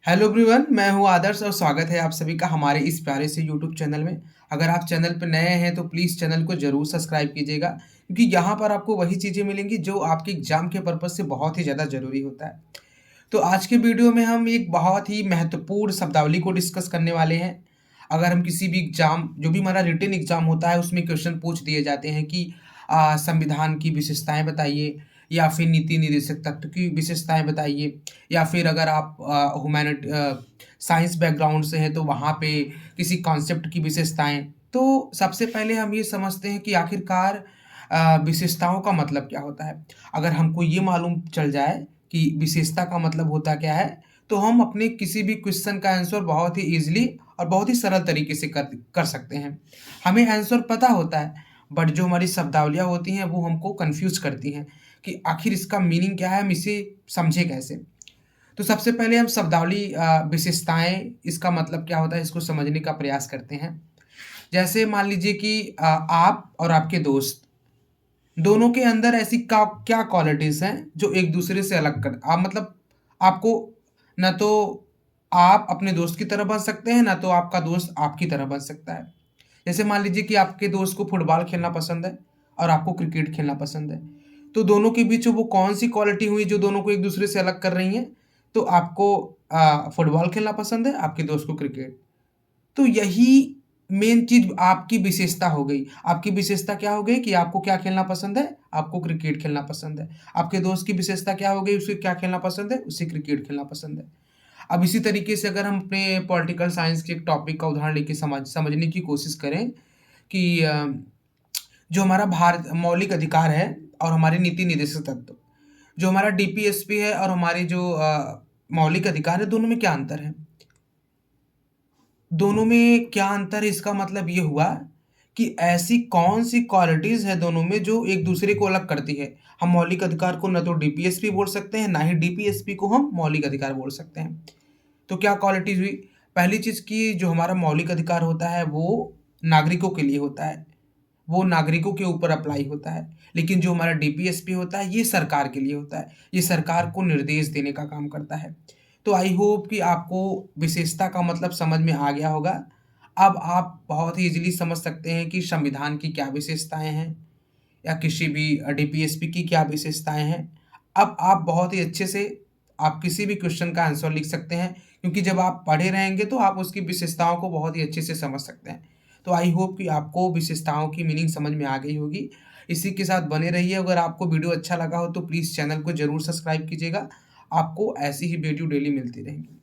Hello everyone, मैं हूं आदर्श और स्वागत है आप सभी का हमारे इस प्यारे से यूट्यूब चैनल में। अगर आप चैनल पर नए हैं तो प्लीज़ चैनल को ज़रूर सब्सक्राइब कीजिएगा क्योंकि यहाँ पर आपको वही चीज़ें मिलेंगी जो आपके एग्ज़ाम के पर्पज़ से बहुत ही ज़्यादा ज़रूरी होता है। तो आज के वीडियो में हम एक बहुत ही महत्वपूर्ण शब्दावली को डिस्कस करने वाले हैं। अगर हम किसी भी एग्ज़ाम जो भी हमारा रिटन एग्ज़ाम होता है उसमें क्वेश्चन पूछ दिए जाते हैं कि संविधान की विशेषताएँ बताइए या फिर नीति निर्देशक तत्व की विशेषताएँ बताइए या फिर अगर आप साइंस बैकग्राउंड से हैं तो वहाँ पे किसी कॉन्सेप्ट की विशेषताएँ। तो सबसे पहले हम ये समझते हैं कि आखिरकार विशेषताओं का मतलब क्या होता है? अगर हमको ये मालूम चल जाए कि विशेषता का मतलब होता क्या है, तो हम अपने किसी भी क्वेश्चन का आंसर बहुत ही ईज़िली और बहुत ही सरल तरीके से कर सकते हैं। हमें आंसर पता होता है, बट जो हमारी शब्दावलियाँ होती हैं, वो हमको कन्फ्यूज़ करती हैं कि आखिर इसका मीनिंग क्या है, हम इसे समझें कैसे? तो सबसे पहले हम शब्दावली विशेषताएँ, इसका मतलब क्या होता है, इसको समझने का प्रयास करते हैं। जैसे मान लीजिए कि आप और आपके दोस्त दोनों के अंदर ऐसी का क्या क्वालिटीज़ हैं जो एक दूसरे से अलग कर आप मतलब आपको ना तो आप अपने दोस्त की तरह बन सकते हैं, ना तो आपका दोस्त आपकी तरह बन सकता है। जैसे मान लीजिए कि आपके दोस्त को फुटबॉल खेलना पसंद है और आपको क्रिकेट खेलना पसंद है। तो दोनों के बीच वो कौन-सी क्वालिटी हुई जो दोनों को एक दूसरे से अलग कर रही हैं? तो आपको फुटबॉल खेलना पसंद है, आपके दोस्त को क्रिकेट। तो यही मेन चीज़ आपकी विशेषता हो गई। आपकी विशेषता क्या हो गई कि आपको क्या खेलना पसंद है? आपको क्रिकेट खेलना पसंद है। आपके दोस्त की विशेषता क्या हो गई? उसे क्या खेलना पसंद है? उसे क्रिकेट खेलना पसंद है। अब इसी तरीके से अगर हम अपने पॉलिटिकल साइंस के एक टॉपिक का उदाहरण लेके समझने की कोशिश करें कि जो हमारा भारत मौलिक अधिकार है और हमारे नीति निर्देशक तत्व, जो हमारा डीपीएसपी है और हमारे जो मौलिक अधिकार है, दोनों में क्या अंतर है? दोनों में क्या अंतर है इसका मतलब ये हुआ कि ऐसी कौन-सी क्वालिटीज़ है दोनों में जो एक दूसरे को अलग करती है। हम मौलिक अधिकार को ना तो डीपीएसपी बोल सकते हैं, ना ही डीपीएसपी को हम मौलिक अधिकार बोल सकते हैं। तो क्या क्वालिटीज़ हुई? पहली चीज़ कि जो हमारा मौलिक अधिकार होता है वो नागरिकों के लिए होता है। वो नागरिकों के ऊपर अप्लाई होता है। लेकिन जो हमारा डीपीएसपी होता है, ये सरकार के लिए होता है। ये सरकार को निर्देश देने का काम करता है। तो आई होप कि आपको विशेषता का मतलब समझ में आ गया होगा। अब आप बहुत ही ईज़िली समझ सकते हैं कि संविधान की क्या विशेषताएँ हैं या किसी भी डीपीएसपी की क्या विशेषताएँ हैं। अब आप बहुत ही अच्छे से आप किसी भी क्वेश्चन का आंसर लिख सकते हैं क्योंकि जब आप पढ़े रहेंगे तो आप उसकी विशेषताओं को बहुत ही अच्छे से समझ सकते हैं। तो आई होप कि आपको विशेषताओं की मीनिंग समझ में आ गई होगी। इसी के साथ बने रहिए। अगर आपको वीडियो अच्छा लगा हो तो प्लीज़ चैनल को ज़रूर सब्सक्राइब कीजिएगा। आपको ऐसी ही वीडियो डेली मिलती रहेंगी।